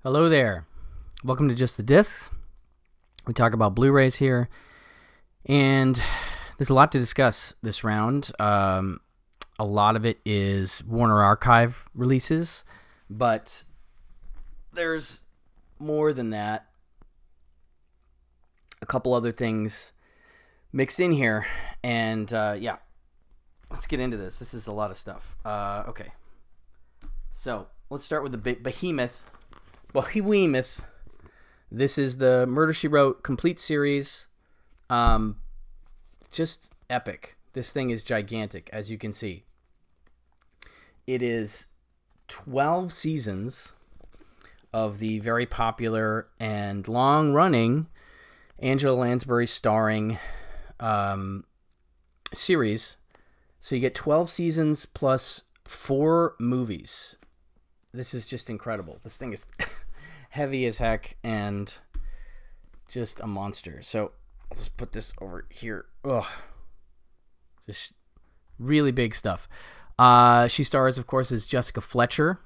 Hello there. Welcome to Just the Discs. We talk about Blu-rays here, and there's a lot to discuss this round. A lot of it is Warner Archive releases, but there's more than that. A couple other things mixed in here, and let's get into this. This is a lot of stuff. Okay, so let's start with the behemoth. This is the Murder, She Wrote complete series. Just epic. This thing is gigantic, as you can see. It is 12 seasons of the very popular and long-running Angela Lansbury starring series. So you get 12 seasons plus 4 movies. This is just incredible. This thing is heavy as heck and just a monster. So I'll just put this over here. Ugh. Just really big stuff. She stars, of course, as Jessica Fletcher.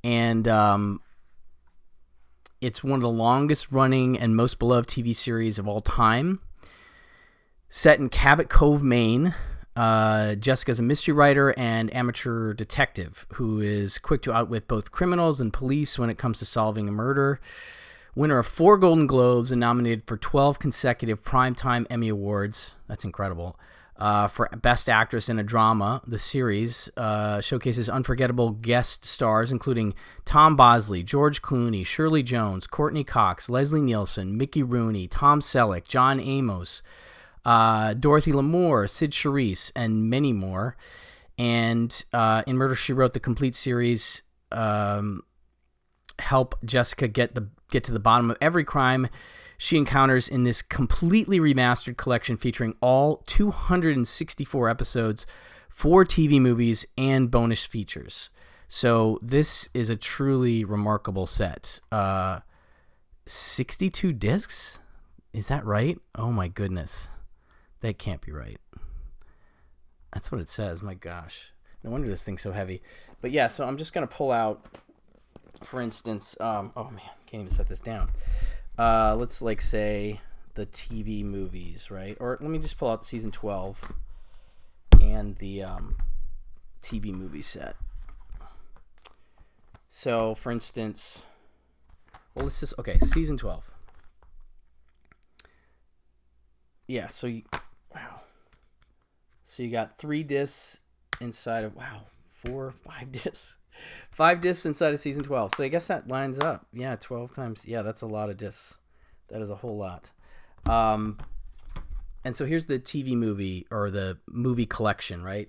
And it's one of the longest running and most beloved TV series of all time. Set in Cabot Cove, Maine. Jessica's a mystery writer and amateur detective who is quick to outwit both criminals and police when it comes to solving a murder. Winner of 4 Golden Globes and nominated for 12 consecutive Primetime Emmy Awards. That's incredible. For Best Actress in a Drama, the series showcases unforgettable guest stars including Tom Bosley, George Clooney, Shirley Jones, Courtney Cox, Leslie Nielsen, Mickey Rooney, Tom Selleck, John Amos, Dorothy Lamour, Sid Charisse, and many more. And in Murder, She Wrote, the complete series help Jessica get to the bottom of every crime she encounters in this completely remastered collection featuring all 264 episodes, 4 TV movies, and bonus features. So this is a truly remarkable set. 62 discs? Is that right? Oh my goodness. That can't be right. That's what it says. My gosh. No wonder this thing's so heavy. But yeah, so I'm just going to pull out, for instance, oh man, can't even set this down. Let's say the TV movies, right? Or let me just pull out season 12 and the TV movie set. So, for instance, season 12. Yeah, so wow. So you got 3 discs inside of 5 discs. 5 discs inside of season 12. So I guess that lines up. Yeah, 12 times. Yeah, that's a lot of discs. That is a whole lot. And so here's the TV movie or the movie collection, right?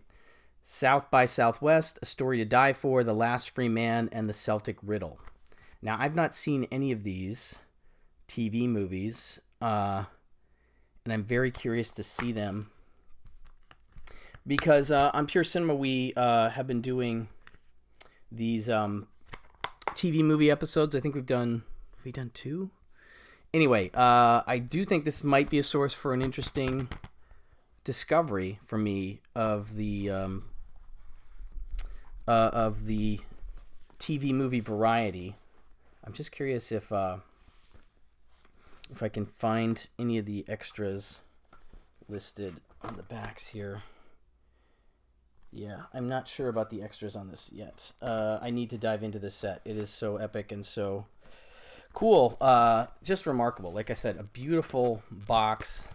South by Southwest, A Story to Die For, The Last Free Man, and The Celtic Riddle. Now, I've not seen any of these TV movies, and I'm very curious to see them because on Pure Cinema we have been doing these TV movie episodes. I think we've done 2. Anyway, I do think this might be a source for an interesting discovery for me of the TV movie variety. I'm just curious if I can find any of the extras listed on the backs here. Yeah, I'm not sure about the extras on this yet. I need to dive into this set. It is so epic and so cool. Just remarkable. Like I said, a beautiful box.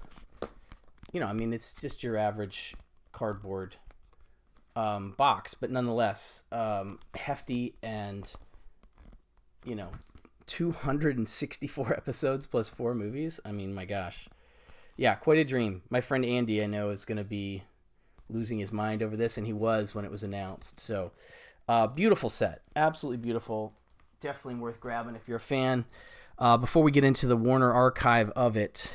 It's just your average cardboard box, but nonetheless, hefty and, 264 episodes plus 4 movies. I mean, my gosh. Yeah, quite a dream. My friend Andy, I know, is going to be losing his mind over this, and he was when it was announced. So, beautiful set. Absolutely beautiful. Definitely worth grabbing if you're a fan. Before we get into the Warner archive of it,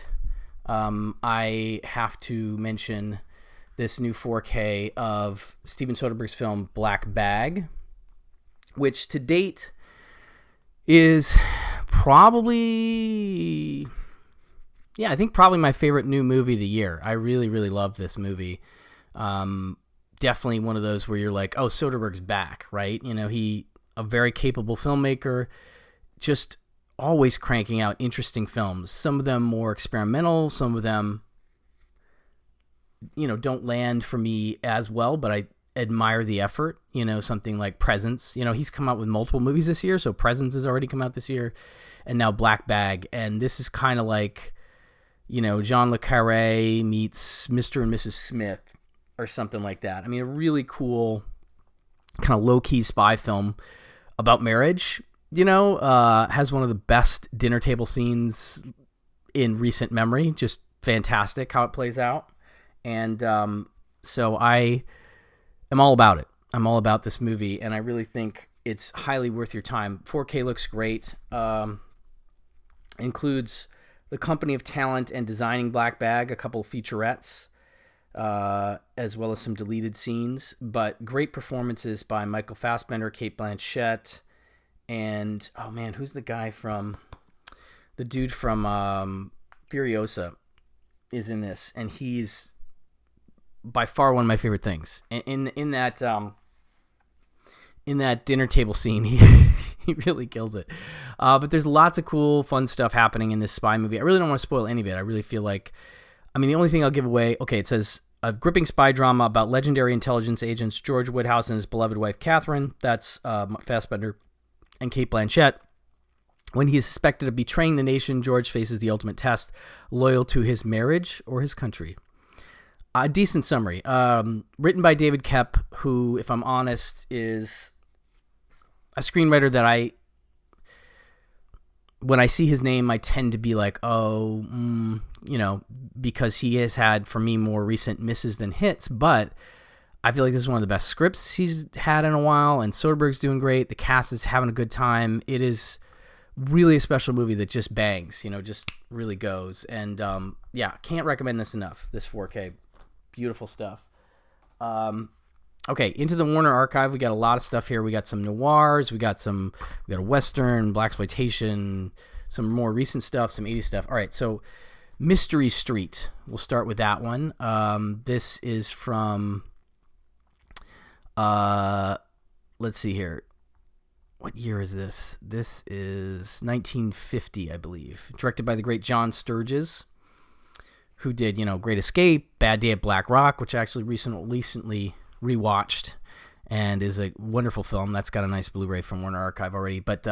I have to mention this new 4K of Steven Soderbergh's film Black Bag, which to date is probably my favorite new movie of the year. I really, really love this movie. Definitely one of those where you're like, oh, Soderbergh's back, right? He a very capable filmmaker, just always cranking out interesting films. Some of them more experimental, some of them, don't land for me as well, but I admire the effort. Something like Presence. He's come out with multiple movies this year, so Presence has already come out this year, and now Black Bag, and this is kind of like, John le Carré meets Mr. and Mrs. Smith or something like that. I mean, a really cool kind of low-key spy film about marriage, has one of the best dinner table scenes in recent memory. Just fantastic how it plays out. And so I am all about it. I'm all about this movie, and I really think it's highly worth your time. 4K looks great. Includes the company of talent and designing Black Bag, a couple of featurettes, as well as some deleted scenes. But great performances by Michael Fassbender, Cate Blanchett, and, oh man, who's the dude from Furiosa is in this, and he's by far one of my favorite things. In that dinner table scene, he really kills it. But there's lots of cool, fun stuff happening in this spy movie. I really don't want to spoil any of it. I really feel like, the only thing I'll give away, okay, it says a gripping spy drama about legendary intelligence agents George Woodhouse and his beloved wife Catherine. That's Fassbender and Cate Blanchett. When he is suspected of betraying the nation, George faces the ultimate test: loyal to his marriage or his country. A decent summary. Written by David Koepp, who, if I'm honest, is a screenwriter that when I see his name, I tend to be like, because he has had, for me, more recent misses than hits. But I feel like this is one of the best scripts he's had in a while, and Soderbergh's doing great. The cast is having a good time. It is really a special movie that just bangs, just really goes. And can't recommend this enough. This 4K. Beautiful stuff. Okay, into the Warner Archive. We got a lot of stuff here. We got some noirs. We got a Western, blaxploitation, some more recent stuff, some 80s stuff. All right, so Mystery Street. We'll start with that one. This is from, let's see here. What year is this? This is 1950, I believe. Directed by the great John Sturges, who did, Great Escape, Bad Day at Black Rock, which I actually recently rewatched, and is a wonderful film. That's got a nice Blu-ray from Warner Archive already. But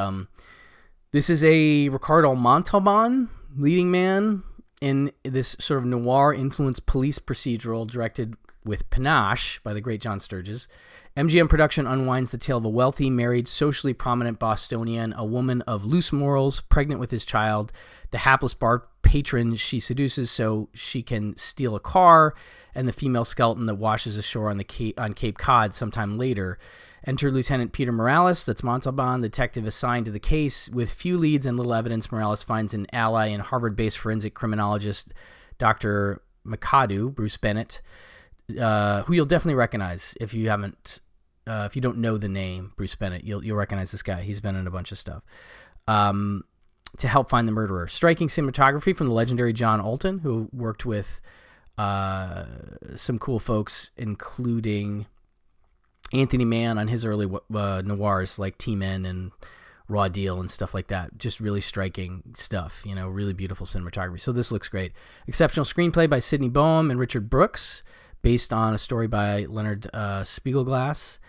this is a Ricardo Montalban leading man in this sort of noir-influenced police procedural directed with panache by the great John Sturges. MGM Production unwinds the tale of a wealthy, married, socially prominent Bostonian, a woman of loose morals, pregnant with his child, the hapless bar patron she seduces so she can steal a car, and the female skeleton that washes ashore on Cape Cod sometime later. Enter Lieutenant Peter Morales, that's Montalban, detective assigned to the case. With few leads and little evidence, Morales finds an ally in Harvard-based forensic criminologist Dr. McAdoo, Bruce Bennett, who you'll definitely recognize if you haven't. If you don't know the name Bruce Bennett, you'll recognize this guy. He's been in a bunch of stuff. To help find the murderer. Striking cinematography from the legendary John Alton, who worked with some cool folks, including Anthony Mann on his early noirs like T-Men and Raw Deal and stuff like that. Just really striking stuff, really beautiful cinematography. So this looks great. Exceptional screenplay by Sidney Boehm and Richard Brooks, based on a story by Leonard Spiegelglass.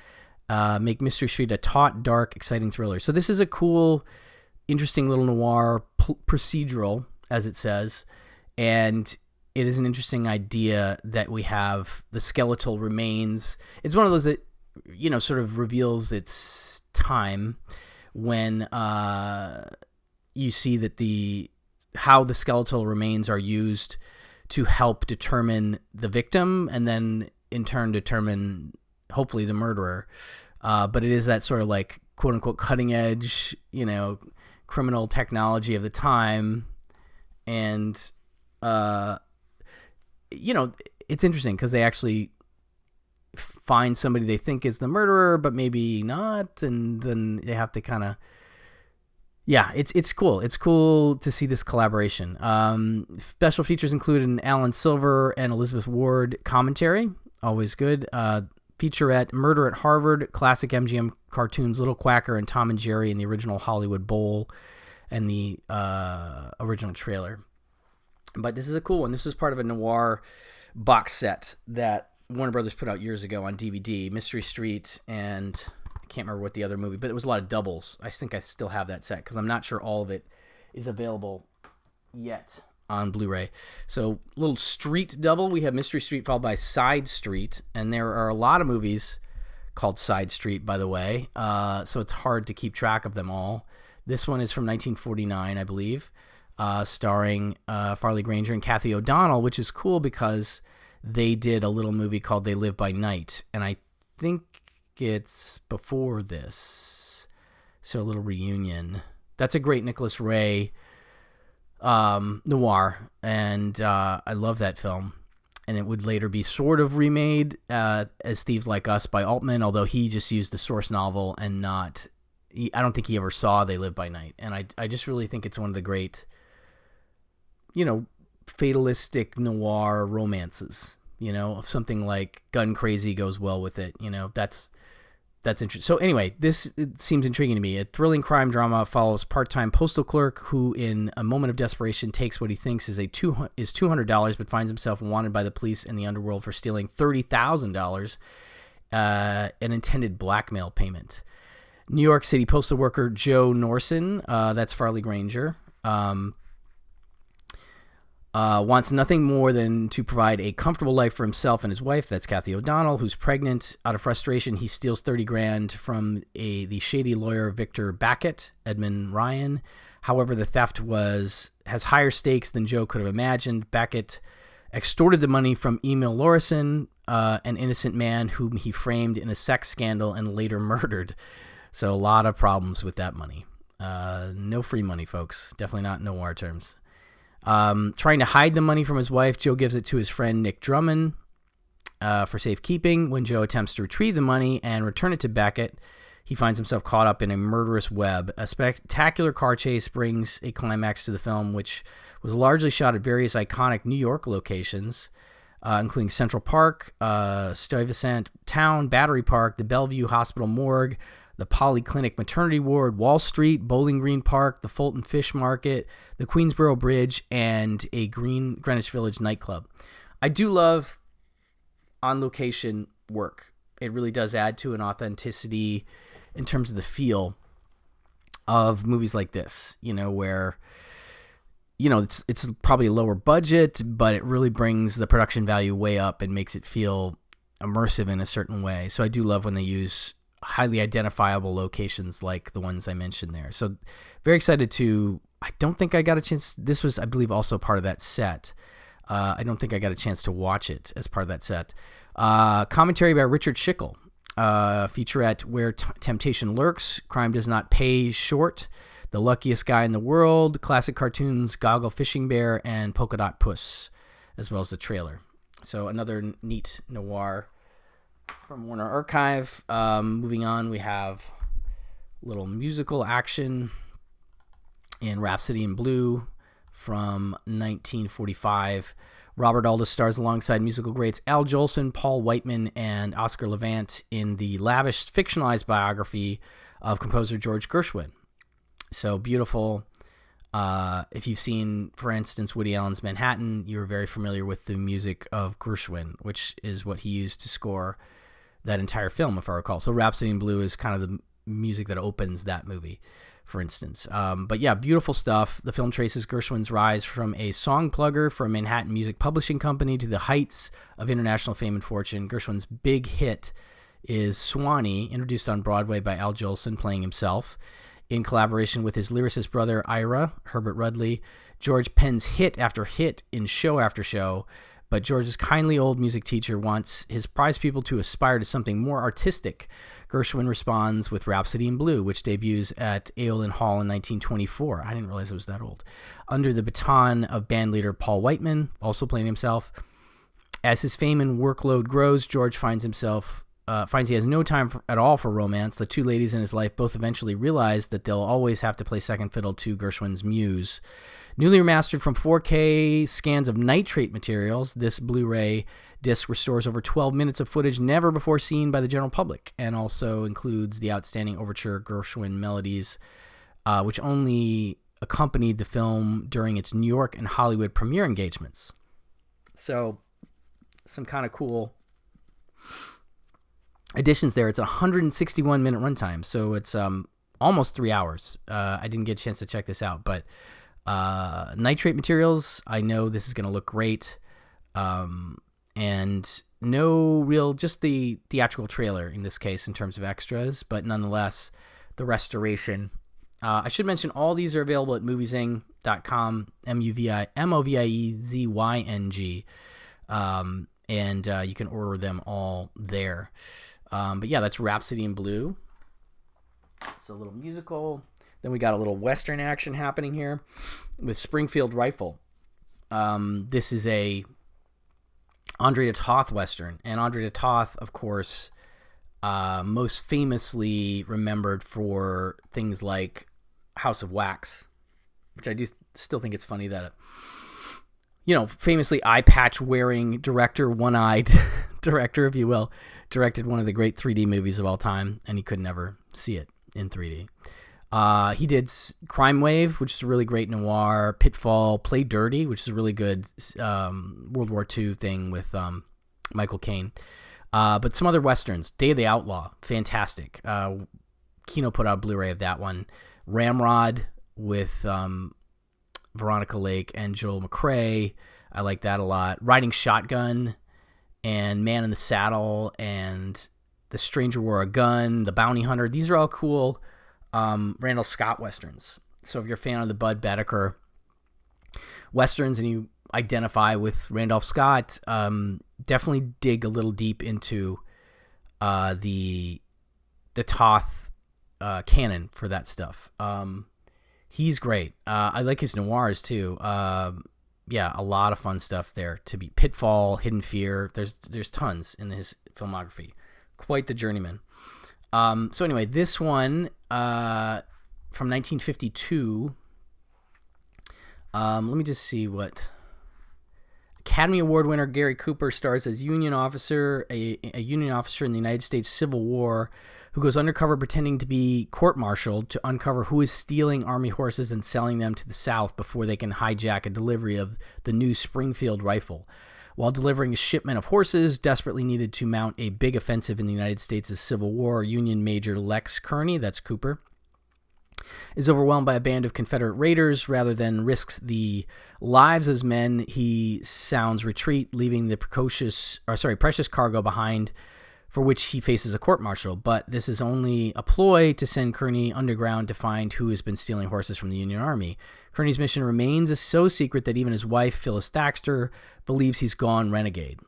Make Mystery Street a taut, dark, exciting thriller. So this is a cool, interesting little noir procedural, as it says, and it is an interesting idea that we have the skeletal remains. It's one of those that, sort of reveals its time when you see that how the skeletal remains are used to help determine the victim, and then in turn determine, hopefully, the murderer. But it is that sort of like, quote unquote, cutting edge, criminal technology of the time. And, it's interesting because they actually find somebody they think is the murderer, but maybe not. And then they have to kind of, it's cool. It's cool to see this collaboration. Special features include an Alan Silver and Elizabeth Ward commentary. Always good. featurette, Murder at Harvard, classic MGM cartoons, Little Quacker and Tom and Jerry in the original Hollywood Bowl and the original trailer. But this is a cool one. This is part of a noir box set that Warner Brothers put out years ago on DVD, Mystery Street, and I can't remember what the other movie, but it was a lot of doubles. I think I still have that set because I'm not sure all of it is available yet on Blu-ray. So, little street double. We have Mystery Street followed by Side Street, and there are a lot of movies called Side Street, by the way, so it's hard to keep track of them all. This one is from 1949, I believe, starring Farley Granger and Kathy O'Donnell, which is cool because they did a little movie called They Live by Night, and I think it's before this, so a little reunion. That's a great Nicholas Ray noir, and I love that film. And it would later be sort of remade as Thieves Like Us by Altman, although he just used the source novel and not... I don't think he ever saw They Live by Night. And I just really think it's one of the great, fatalistic noir romances. Something like Gun Crazy goes well with it. That's interesting. So anyway, it seems intriguing to me. A thrilling crime drama follows part-time postal clerk who, in a moment of desperation, takes what he thinks is $200, but finds himself wanted by the police and the underworld for stealing $30,000, an intended blackmail payment. New York City postal worker Joe Norson, that's Farley Granger, wants nothing more than to provide a comfortable life for himself and his wife. That's Kathy O'Donnell, who's pregnant. Out of frustration, he steals $30,000 from the shady lawyer Victor Backett, Edmund Ryan. However, the theft has higher stakes than Joe could have imagined. Backett extorted the money from Emil Lorison, an innocent man whom he framed in a sex scandal and later murdered. So a lot of problems with that money. No free money, folks. Definitely not in noir terms. Trying to hide the money from his wife, Joe gives it to his friend Nick Drummond for safekeeping. When Joe attempts to retrieve the money and return it to Beckett, he finds himself caught up in a murderous web. A spectacular car chase brings a climax to the film, which was largely shot at various iconic New York locations, including Central Park, Stuyvesant Town, Battery Park, the Bellevue Hospital morgue, the Polyclinic Maternity Ward, Wall Street, Bowling Green Park, the Fulton Fish Market, the Queensboro Bridge, and a Greenwich Village nightclub. I do love on-location work. It really does add to an authenticity in terms of the feel of movies like this, where, it's probably a lower budget, but it really brings the production value way up and makes it feel immersive in a certain way. So I do love when they use highly identifiable locations like the ones I mentioned there. So very excited I don't think I got a chance. This was, I believe, also part of that set. I don't think I got a chance to watch it as part of that set. Commentary by Richard Schickel. Featurette Where Temptation Lurks, Crime Does Not Pay Short, The Luckiest Guy in the World, classic cartoons Goggle Fishing Bear, and Polka Dot Puss, as well as the trailer. So another neat noir from Warner Archive. Moving on, we have a little musical action in Rhapsody in Blue from 1945. Robert Aldous stars alongside musical greats Al Jolson, Paul Whiteman, and Oscar Levant in the lavish fictionalized biography of composer George Gershwin. So beautiful. If you've seen, for instance, Woody Allen's Manhattan, you're very familiar with the music of Gershwin, which is what he used to score that entire film, if I recall. So Rhapsody in Blue is kind of the music that opens that movie, for instance. But yeah, beautiful stuff. The film traces Gershwin's rise from a song plugger for a Manhattan music publishing company to the heights of international fame and fortune. Gershwin's big hit is Swanee, introduced on Broadway by Al Jolson, playing himself. In collaboration with his lyricist brother, Ira, Herbert Rudley, George pens hit after hit in show after show, but George's kindly old music teacher wants his prize pupil to aspire to something more artistic. Gershwin responds with Rhapsody in Blue, which debuts at Eowlin Hall in 1924. I didn't realize it was that old. Under the baton of bandleader Paul Whiteman, also playing himself. As his fame and workload grows, George finds himself finds he has no time at all for romance, the two ladies in his life both eventually realize that they'll always have to play second fiddle to Gershwin's muse. Newly remastered from 4K scans of nitrate materials, this Blu-ray disc restores over 12 minutes of footage never before seen by the general public, and also includes the outstanding overture Gershwin melodies, which only accompanied the film during its New York and Hollywood premiere engagements. So, some kind of cool additions there. It's a 161-minute runtime, so it's almost 3 hours. I didn't get a chance to check this out, but nitrate materials, I know this is going to look great. And no real, just the theatrical trailer in this case in terms of extras, but nonetheless, the restoration. I should mention all these are available at moviezyng.com, MOVIEZYNG, and you can order them all there. But yeah, that's Rhapsody in Blue. It's a little musical. Then we got a little Western action happening here with Springfield Rifle. This is a Andre de Toth Western. And Andre de Toth, of course, most famously remembered for things like House of Wax, which I do still think it's funny that, famously eye patch wearing director, one-eyed director, if you will, directed one of the great 3D movies of all time, and he could never see it in 3D. He did Crime Wave, which is a really great noir, Pitfall, Play Dirty, which is a really good World War II thing with Michael Caine. But some other Westerns. Day of the Outlaw, fantastic. Kino put out a Blu-ray of that one. Ramrod with Veronica Lake and Joel McCrea. I like that a lot. Riding Shotgun and Man in the Saddle and The Stranger Wore a Gun, The Bounty Hunter. These are all cool Randall Scott Westerns. So if you're a fan of the Bud Boetticher Westerns and you identify with Randolph Scott, definitely dig a little deep into the Toth canon for that stuff. He's great. I like his noirs too. Yeah, a lot of fun stuff there to be. Pitfall, Hidden Fear. There's tons in his filmography. Quite the journeyman. So anyway, this one from 1952. Let me just see what. Academy Award winner Gary Cooper stars as Union officer, a Union officer in the United States Civil War, who goes undercover pretending to be court-martialed to uncover who is stealing Army horses and selling them to the South before they can hijack a delivery of the new Springfield Rifle. While delivering a shipment of horses desperately needed to mount a big offensive in the United States' Civil War, Union Major Lex Kearney, that's Cooper, is overwhelmed by a band of Confederate raiders. Rather than risks the lives of his men, he sounds retreat, leaving the precious cargo behind, for which he faces a court-martial. But this is only a ploy to send Kearney underground to find who has been stealing horses from the Union Army. Kearney's mission remains so secret that even his wife, Phyllis Thaxter, believes he's gone renegade.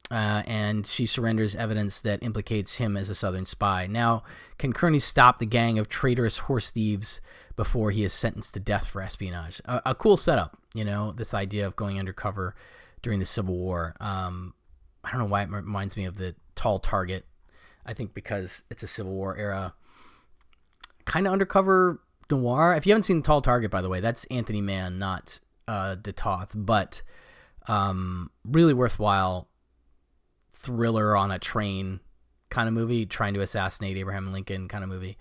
And she surrenders evidence that implicates him as a Southern spy. Now, can Kearney stop the gang of traitorous horse thieves before he is sentenced to death for espionage? A cool setup, this idea of going undercover during the Civil War. I don't know why it reminds me of the Tall Target. I think because it's a Civil War era kind of undercover noir. If you haven't seen the Tall Target, by the way, that's Anthony Mann, not de Toth, but really worthwhile thriller on a train kind of movie, trying to assassinate Abraham Lincoln kind of movie.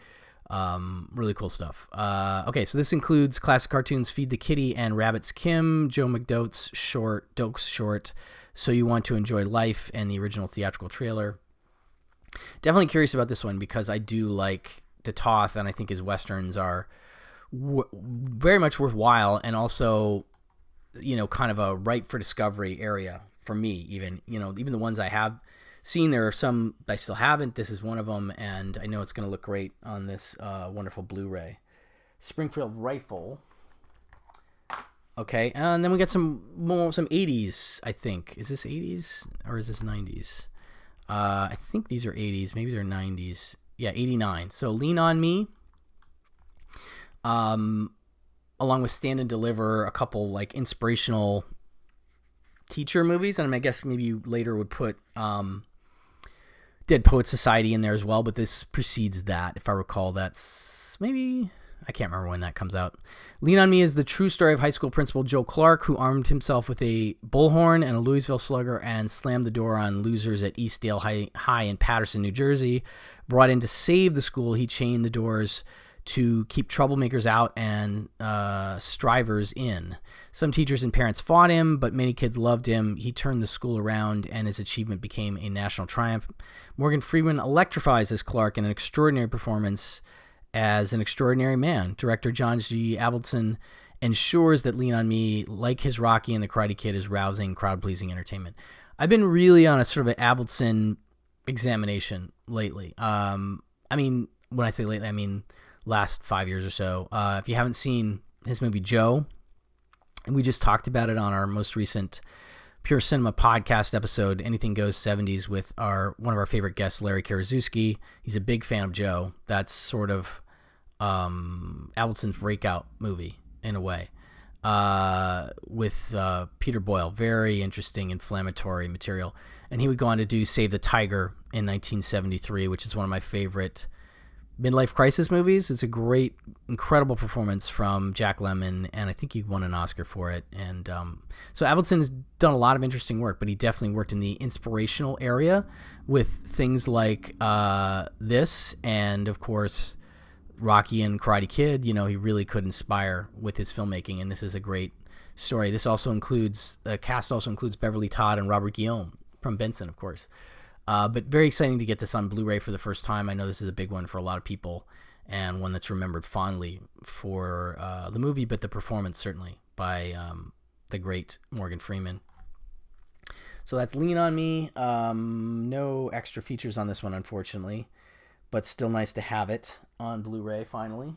Really cool stuff. Okay, so this includes classic cartoons Feed the Kitty and Rabbit's Kim, Joe McDoke's short, So You Want to Enjoy Life, and the original theatrical trailer. Definitely curious about this one because I do like de Toth, and I think his Westerns are very much worthwhile, and also, kind of a ripe for discovery area for me, even the ones I have seen. There are some I still haven't. This is one of them, and I know it's going to look great on this wonderful Blu-ray. Springfield Rifle. Okay, and then we got some 80s, I think. Is this 80s or is this 90s? I think these are 80s. Maybe they're 90s. Yeah, 89. So Lean on Me. Along with Stand and Deliver, a couple like inspirational teacher movies, and I guess maybe you later would put Dead Poets Society in there as well, but this precedes that. If I recall, that's maybe... I can't remember when that comes out. Lean on Me is the true story of high school principal Joe Clark, who armed himself with a bullhorn and a Louisville Slugger and slammed the door on losers at Eastdale High in Paterson, New Jersey. Brought in to save the school, he chained the doors to keep troublemakers out and strivers in. Some teachers and parents fought him, but many kids loved him. He turned the school around, and his achievement became a national triumph. Morgan Freeman electrifies as Clark in an extraordinary performance as an extraordinary man. Director John G. Avildsen ensures that Lean on Me, like his Rocky and the Karate Kid, is rousing, crowd-pleasing entertainment. I've been really on a sort of an Avildsen examination lately. I mean, when I say lately, I mean last 5 years or so. If you haven't seen his movie Joe, and we just talked about it on our most recent Pure Cinema podcast episode, Anything Goes 70s, with one of our favorite guests, Larry Karaszewski. He's a big fan of Joe. That's sort of Avildsen's breakout movie in a way, with Peter Boyle. Very interesting, inflammatory material. And he would go on to do Save the Tiger in 1973, which is one of my favorite midlife crisis movies. It's a great, incredible performance from Jack Lemmon, and I think he won an Oscar for it. And so Avildsen's done a lot of interesting work, but he definitely worked in the inspirational area with things like this, and of course Rocky and Karate Kid. You know, he really could inspire with his filmmaking, and this is a great story. This also includes, the cast also includes Beverly Todd and Robert Guillaume from Benson, of course. But very exciting to get this on Blu-ray for the first time. I know this is a big one for a lot of people, and one that's remembered fondly for the movie, but the performance certainly by the great Morgan Freeman. So that's Lean on Me. No extra features on this one, unfortunately, but still nice to have it on Blu-ray finally.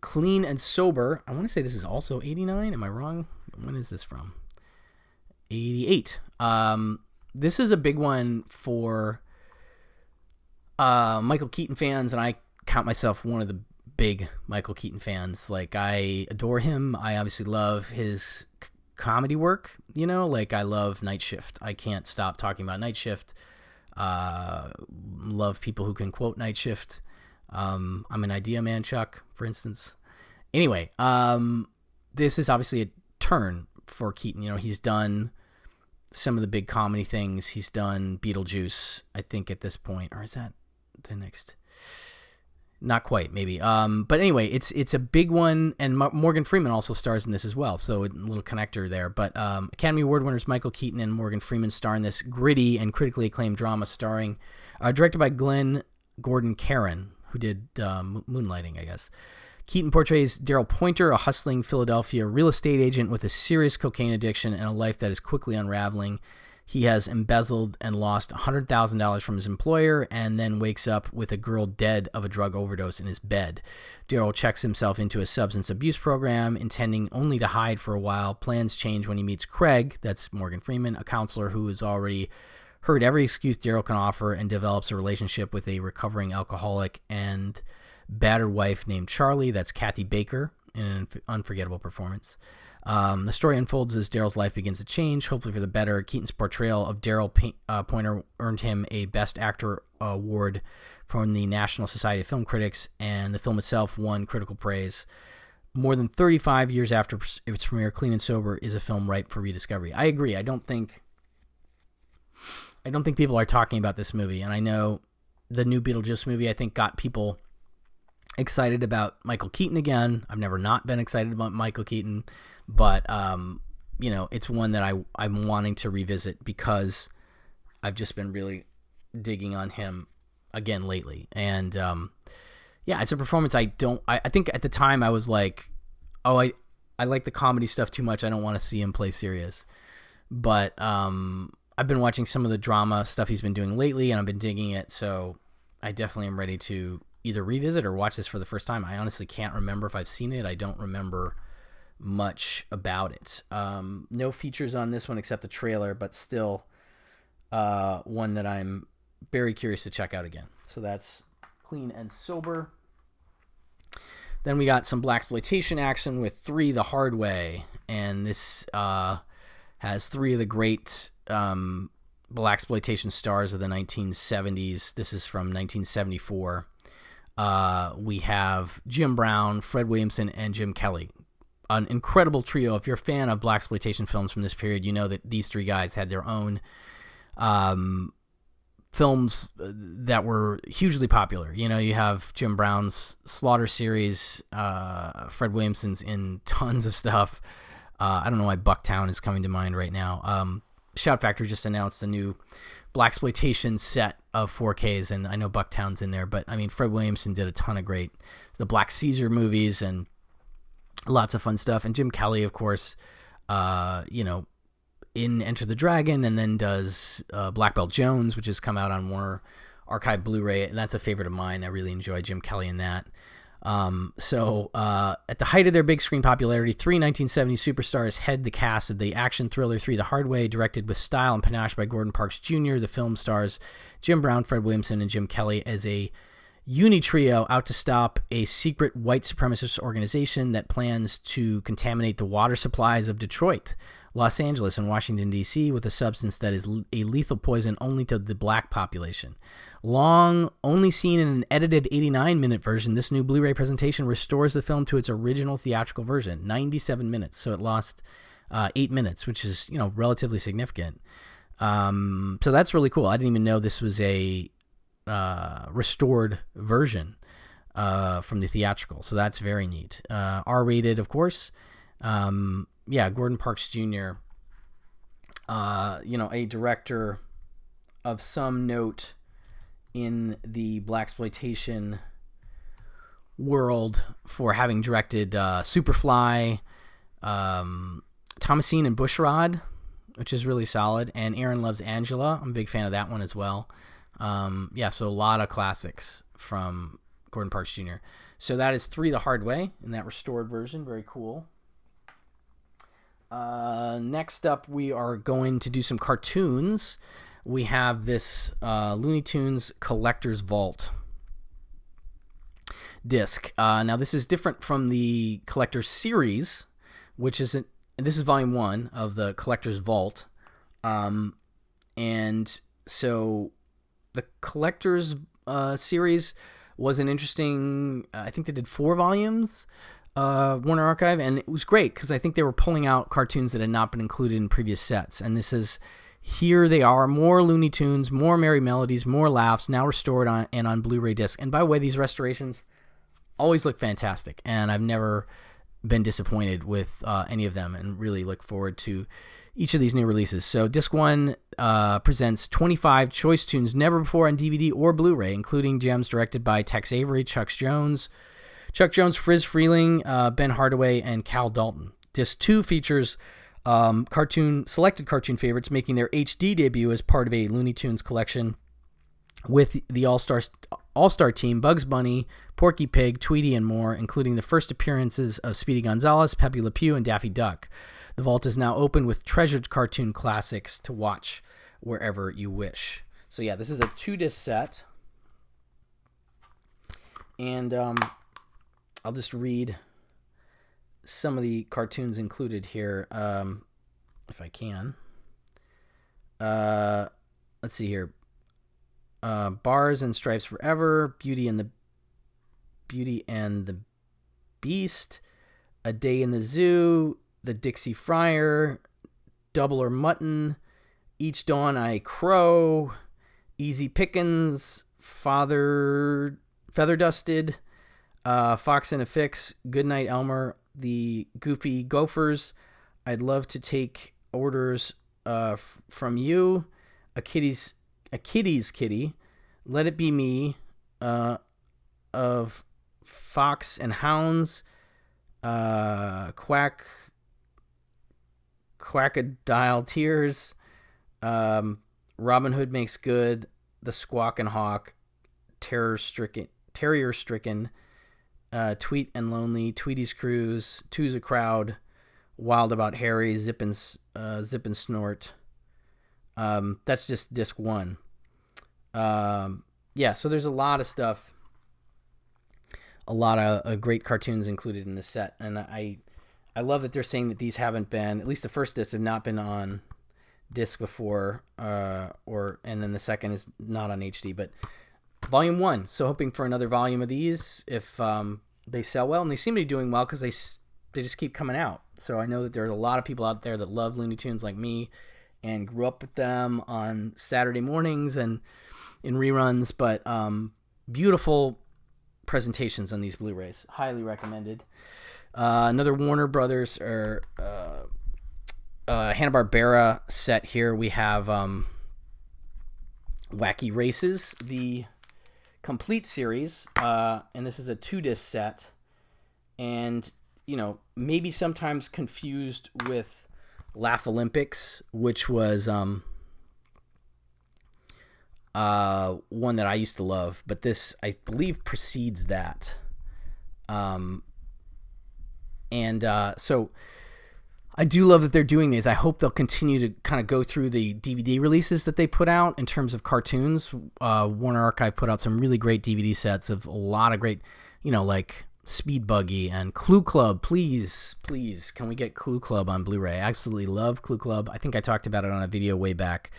Clean and Sober. I want to say this is also 89. Am I wrong? When is this from? 88. This is a big one for Michael Keaton fans, and I count myself one of the big Michael Keaton fans. Like, I adore him. I obviously love his comedy work, you know, like I love Night Shift. I can't stop talking about Night Shift. Love people who can quote Night Shift. I'm an Idea Man, Chuck, for instance. Anyway, this is obviously a turn for Keaton. You know, he's done some of the big comedy things. He's done Beetlejuice, I think, at this point. Or is that the next? Not quite, maybe. But anyway, it's a big one, and Morgan Freeman also stars in this as well, so a little connector there. But Academy Award winners Michael Keaton and Morgan Freeman star in this gritty and critically acclaimed drama directed by Glenn Gordon Caron, who did Moonlighting, I guess. Keaton portrays Daryl Pointer, a hustling Philadelphia real estate agent with a serious cocaine addiction and a life that is quickly unraveling. He has embezzled and lost $100,000 from his employer and then wakes up with a girl dead of a drug overdose in his bed. Daryl checks himself into a substance abuse program, intending only to hide for a while. Plans change when he meets Craig, that's Morgan Freeman, a counselor who has already heard every excuse Daryl can offer and develops a relationship with a recovering alcoholic and battered wife named Charlie, that's Kathy Baker, in an unforgettable performance. The story unfolds as Daryl's life begins to change, hopefully for the better. Keaton's portrayal of Daryl Pointer earned him a Best Actor award from the National Society of Film Critics, and the film itself won critical praise. More than 35 years after its premiere, Clean and Sober is a film ripe for rediscovery. I agree. I don't think people are talking about this movie, and I know the new Beetlejuice movie, I think, got people excited about Michael Keaton again. I've never not been excited about Michael Keaton, but you know, it's one that I'm wanting to revisit because I've just been really digging on him again lately. And yeah, it's a performance I think at the time I was like, oh, I like the comedy stuff too much. I don't want to see him play serious. But I've been watching some of the drama stuff he's been doing lately, and I've been digging it, so I definitely am ready to either revisit or watch this for the first time. I honestly can't remember if I've seen it. I don't remember much about it. No features on this one except the trailer, but still one that I'm very curious to check out again. So that's Clean and Sober. Then we got some blaxploitation action with 3 The Hard Way, and this has 3 of the great blaxploitation stars of the 1970s. This is from 1974. We have Jim Brown, Fred Williamson, and Jim Kelly. An incredible trio. If you're a fan of blaxploitation films from this period, you know that these three guys had their own films that were hugely popular. You know, you have Jim Brown's Slaughter series, Fred Williamson's in tons of stuff. I don't know why Bucktown is coming to mind right now. Shout Factory just announced a new blaxploitation set of 4Ks, and I know Bucktown's in there, but I mean, Fred Williamson did a ton of the Black Caesar movies and lots of fun stuff. And Jim Kelly, of course, in Enter the Dragon, and then does Black Belt Jones, which has come out on Warner Archive Blu-ray, and that's a favorite of mine. I really enjoy Jim Kelly in that. So at the height of their big screen popularity, three 1970s superstars head the cast of the action thriller 3 The Hard Way, directed with style and panache by Gordon Parks Jr. The film stars Jim Brown, Fred Williamson, and Jim Kelly as a uni-trio out to stop a secret white supremacist organization that plans to contaminate the water supplies of Detroit, Los Angeles, and Washington, D.C. with a substance that is a lethal poison only to the black population. Long only seen in an edited 89-minute version, this new Blu-ray presentation restores the film to its original theatrical version, 97 minutes. So it lost 8 minutes, which is, relatively significant. So that's really cool. I didn't even know this was a restored version from the theatrical. So that's very neat. R-rated, of course. Gordon Parks Jr., a director of some note in the blaxploitation world for having directed Superfly, Thomasine and Bushrod, which is really solid, and Aaron Loves Angela. I'm a big fan of that one as well. So a lot of classics from Gordon Parks Jr. So that is 3 The Hard Way in that restored version. Very cool. Next up, we are going to do some cartoons. We have this Looney Tunes Collector's Vault disc. Now, this is different from the Collector's Series, which is this is Volume 1 of the Collector's Vault. And so the Collector's Series was an interesting, I think they did 4 volumes, Warner Archive, and it was great because I think they were pulling out cartoons that had not been included in previous sets. And here they are, more Looney Tunes, more Merry Melodies, more laughs, now restored on Blu-ray disc. And by the way, these restorations always look fantastic, and I've never been disappointed with any of them, and really look forward to each of these new releases. So disc 1 presents 25 choice tunes never before on DVD or Blu-ray, including gems directed by Tex Avery, Chuck Jones, Friz Freeling, Ben Hardaway, and Cal Dalton. Disc 2 features selected cartoon favorites making their HD debut as part of a Looney Tunes collection with the All-Star team, Bugs Bunny, Porky Pig, Tweety, and more, including the first appearances of Speedy Gonzales, Pepe Le Pew, and Daffy Duck. The vault is now open with treasured cartoon classics to watch wherever you wish. So yeah, this is a 2-disc set. And I'll just read some of the cartoons included here, if I can. Let's see here. Bars and Stripes Forever, Beauty and the Beast, A Day in the Zoo, The Dixie Friar, Double or Mutton, Each Dawn I Crow, Easy Pickens, Feather Dusted, Fox and a Fix, Goodnight Elmer, The Goofy Gophers, I'd Love to Take Orders from You, A Kitty's Kitty, Let It Be Me, of Fox and Hounds, Quackadile Tears, Robin Hood Makes Good, The Squawk and Hawk, Terrier Stricken, Tweet and Lonely, Tweety's Cruise, Two's a Crowd, Wild About Harry, Zip and Snort. That's just disc 1. So there's a lot of stuff, a lot of great cartoons included in this set, and I love that they're saying that these haven't been, at least the first disc, have not been on disc before, and then the second is not on HD, but volume 1. So hoping for another volume of these if they sell well, and they seem to be doing well because they just keep coming out. So I know that there's a lot of people out there that love Looney Tunes like me and grew up with them on Saturday mornings and in reruns, but beautiful presentations on these Blu-rays. Highly recommended. Another Warner Brothers or Hanna-Barbera set here. We have Wacky Races, the complete series, and this is a 2-disc set, and maybe sometimes confused with Laugh Olympics, which was one that I used to love, but this, I believe, precedes that. So I do love that they're doing these. I hope they'll continue to kind of go through the DVD releases that they put out in terms of cartoons. Warner Archive put out some really great DVD sets of a lot of great, like Speed Buggy and Clue Club. Please, can we get Clue Club on Blu-ray? I absolutely love Clue Club. I think I talked about it on a video way back.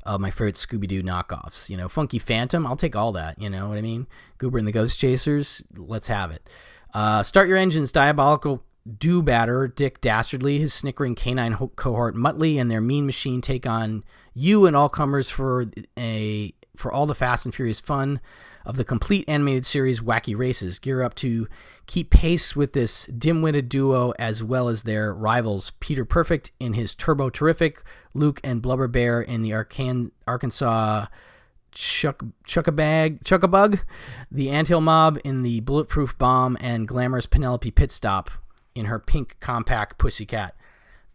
My favorite Scooby-Doo knockoffs. Funky Phantom, I'll take all that. You know what I mean? Goober and the Ghost Chasers, let's have it. Start Your Engines, Diabolical Do-Batter, Dick Dastardly, his snickering canine cohort Muttley, and their mean machine take on you and all comers for all the Fast and Furious fun of the complete animated series Wacky Races. Gear up to keep pace with this dim-witted duo as well as their rivals Peter Perfect in his Turbo Terrific, Luke and Blubber Bear in the Arkansas Chuckabug, the Anthill Mob in the Bulletproof Bomb, and glamorous Penelope Pitstop in her pink compact Pussycat.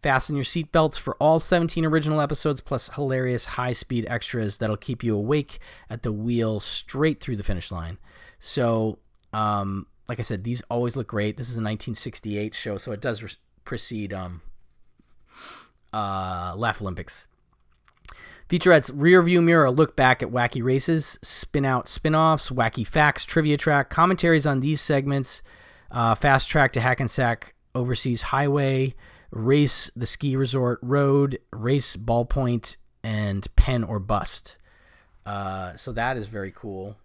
Fasten your seatbelts for all 17 original episodes, plus hilarious high-speed extras that'll keep you awake at the wheel straight through the finish line. So, like I said, these always look great. This is a 1968 show, so it does precede Laugh Olympics. Featurettes, Rearview Mirror, look back at Wacky Races, spin-out spin-offs, Wacky Facts, Trivia Track, commentaries on these segments, Fast Track to Hackensack Overseas Highway, Race the Ski Resort Road, Race Ballpoint, and Pen or Bust. So that is very cool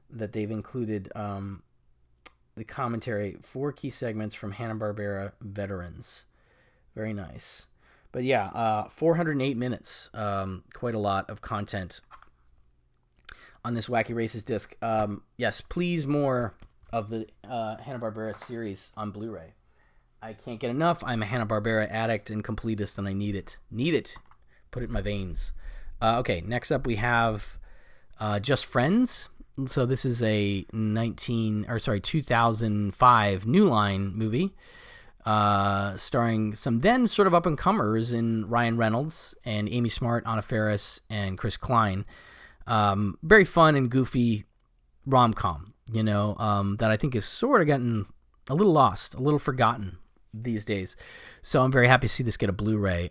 that they've included the commentary, 4 key segments from Hanna-Barbera veterans. Very nice. But yeah, 408 minutes, quite a lot of content on this Wacky Races disc. Yes, please more of the Hanna-Barbera series on Blu-ray. I can't get enough. I'm a Hanna-Barbera addict and completist, and I need it. Put it in my veins. Okay, next up we have Just Friends. So this is a 2005 New Line movie. Starring some then sort of up-and-comers in Ryan Reynolds and Amy Smart, Anna Faris, and Chris Klein. Very fun and goofy rom-com, that I think is sort of gotten a little lost, a little forgotten these days. So I'm very happy to see this get a Blu-ray.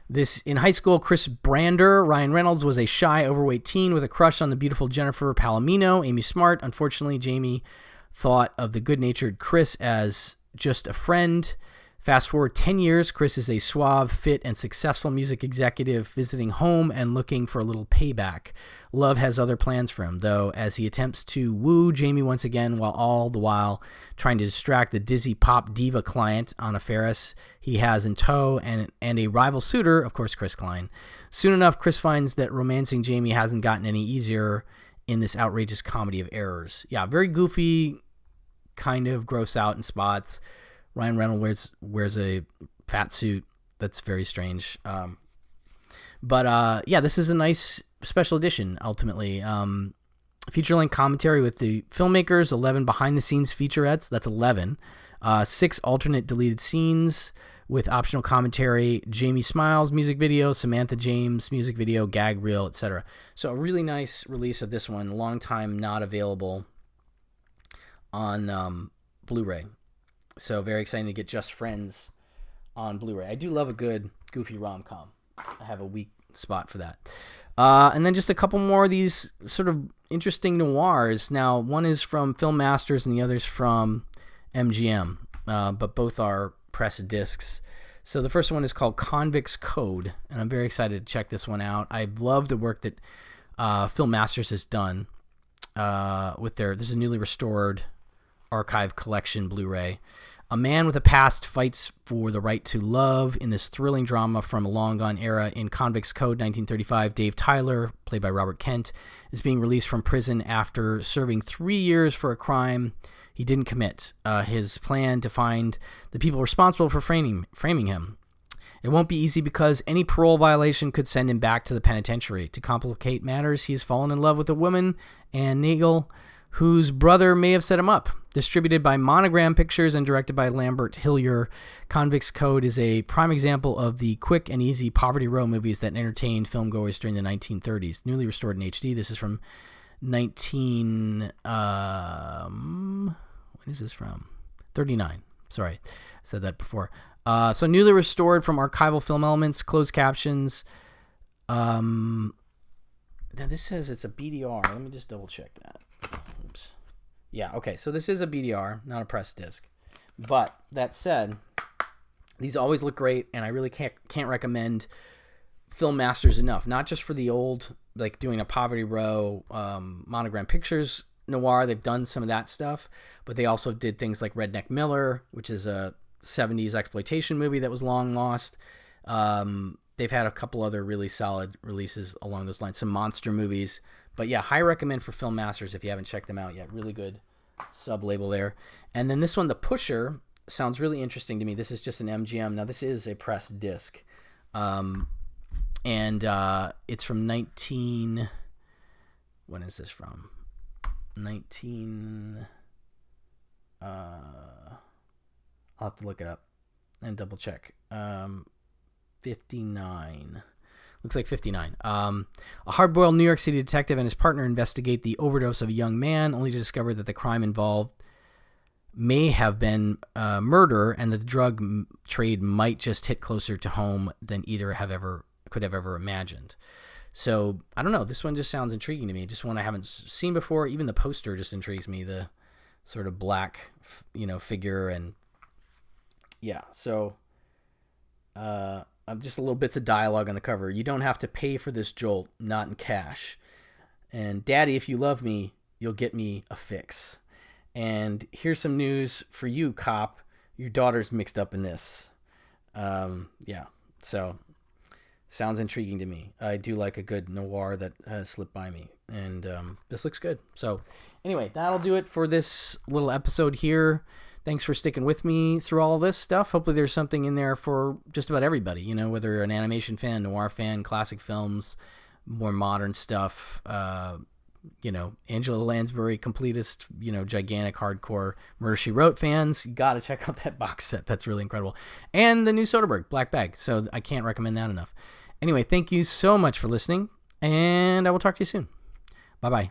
This in high school, Chris Brander, Ryan Reynolds, was a shy, overweight teen with a crush on the beautiful Jennifer Palomino, Amy Smart. Unfortunately, Jamie thought of the good-natured Chris as just a friend. Fast forward 10 years, Chris is a suave, fit, and successful music executive visiting home and looking for a little payback. Love has other plans for him, though, as he attempts to woo Jamie once again, while all the while trying to distract the dizzy pop diva client, Anna Faris, he has in tow, and a rival suitor, of course, Chris Klein. Soon enough, Chris finds that romancing Jamie hasn't gotten any easier in this outrageous comedy of errors. Yeah, very goofy, kind of gross out in spots. Ryan Reynolds wears a fat suit that's very strange. But this is a nice special edition, ultimately. Feature-length commentary with the filmmakers, 11 behind-the-scenes featurettes, that's 11. 6 alternate deleted scenes with optional commentary, Jamie Smiles music video, Samantha James music video, gag reel, etc. So a really nice release of this one, a long time not available on Blu-ray. So very exciting to get Just Friends on Blu-ray. I do love a good goofy rom-com. I have a weak spot for that. And then just a couple more of these sort of interesting noirs. Now, one is from Film Masters and the other's from MGM, but both are pressed discs. So the first one is called Convicts Code, and I'm very excited to check this one out. I love the work that Film Masters has done with this is a newly restored archive collection Blu-ray. A man with a past fights for the right to love in this thrilling drama from a long-gone era. In Convicts Code 1935, Dave Tyler, played by Robert Kent, is being released from prison after serving 3 years for a crime he didn't commit. His plan to find the people responsible for framing him. It won't be easy because any parole violation could send him back to the penitentiary. To complicate matters, he has fallen in love with a woman, Anne Nagel, whose brother may have set him up. Distributed by Monogram Pictures and directed by Lambert Hillier, Convicts Code is a prime example of the quick and easy Poverty Row movies that entertained filmgoers during the 1930s. Newly restored in HD. This is from 19... when is this from? 39. Sorry, I said that before. So newly restored from archival film elements, closed captions. Now this says it's a BDR. Let me just double check that. Oops. Yeah, okay, so this is a BDR, not a press disc. But that said, these always look great, and I really can't recommend Film Masters enough. Not just for the old, like doing a Poverty Row, Monogram Pictures noir. They've done some of that stuff, but they also did things like Redneck Miller, which is a 70s exploitation movie that was long lost. They've had a couple other really solid releases along those lines, some monster movies. But yeah, high recommend for Film Masters if you haven't checked them out yet. Really good sub-label there. And then this one, The Pusher, sounds really interesting to me. This is just an MGM. Now, this is a press disc. And it's from 19... When is this from? 19... I'll have to look it up and double check. 59. Looks like 59. A hard-boiled New York City detective and his partner investigate the overdose of a young man, only to discover that the crime involved may have been murder, and that the drug trade might just hit closer to home than either could have ever imagined. So, I don't know. This one just sounds intriguing to me. Just one I haven't seen before. Even the poster just intrigues me. The sort of black, figure, and yeah. So, just a little bits of dialogue on the cover. You don't have to pay for this jolt, not in cash. And Daddy, if you love me, you'll get me a fix. And here's some news for you, cop. Your daughter's mixed up in this. Yeah. So, sounds intriguing to me. I do like a good noir that has slipped by me. And this looks good. So, anyway, that'll do it for this little episode here. Thanks for sticking with me through all of this stuff. Hopefully there's something in there for just about everybody, whether you're an animation fan, noir fan, classic films, more modern stuff, Angela Lansbury completist, gigantic hardcore Murder, She Wrote fans. You got to check out that box set. That's really incredible. And the new Soderbergh, Black Bag. So I can't recommend that enough. Anyway, thank you so much for listening, and I will talk to you soon. Bye-bye.